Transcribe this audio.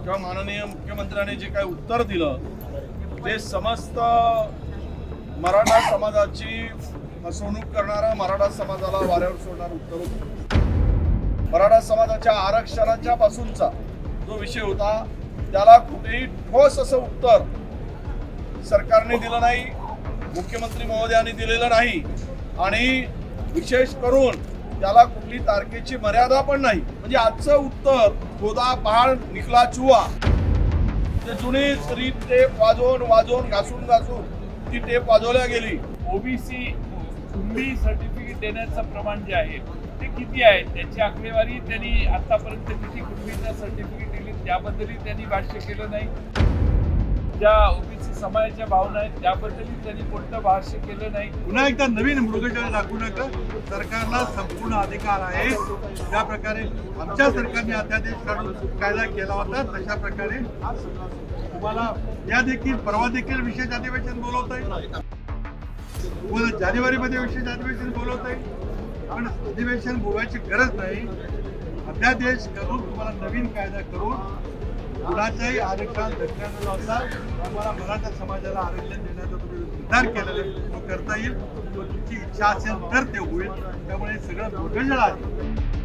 किंवा माननीय मुख्यमंत्र्यांनी जे काही उत्तर दिलं ते समस्त मराठा समाजाची फसवणूक करणारा, मराठा समाजाला वाऱ्यावर सोडणारं उत्तर होतं. मराठा समाजाच्या आरक्षणाच्या पासूनचा जो विषय होता त्याला कुठेही ठोस असं उत्तर सरकारने दिलं नाही, मुख्यमंत्री महोदयांनी दिलेलं नाही आणि विशेष करून त्याला कुठली तारखेची मर्यादा पण नाही. म्हणजे आजचं उत्तर गोदा पहाड निकला चुवा, ते जुनी रीत टेप वाजवून घासून ती टेप वाजवल्या गेली. ओबीसी कुणबी सर्टिफिकेट देण्याचं प्रमाण जे आहे ते किती आहे, त्याची आकडेवारी त्यांनी आतापर्यंत किती कुणबीचं सर्टिफिकेट दिली त्याबद्दलही त्यांनी भाष्य केलं नाही. ज्या ओबीसी समाजाच्या भावना आहेत त्याबद्दलही त्यांनी कोणतं भाष्य केलं नाही. पुन्हा एकदा नवीन मृगजळ दाखवू नका. सरकारला संपूर्ण अधिकार आहे. ज्या प्रकारे आमच्या सरकारने अध्यादेश काढून कायदा केला होता तशा प्रकारे तुम्हाला या देखील परवा देखील विशेष अधिवेशन बोलवता येईल, तुम्हाला जानेवारीमध्ये विशेष अधिवेशन बोलवता येईल. पण अधिवेशन बोलवायची गरज नाही. अध्यादेश करून तुम्हाला नवीन कायदा करून कुणाच्याही आरक्षण धक्का न लावता तुम्हाला मराठा समाजाला आरक्षण देण्याचा तुम्ही निर्धार केलेला तो करता येईल. तुमची इच्छा असेल तर ते होईल. त्यामुळे सगळं मोठं आहे.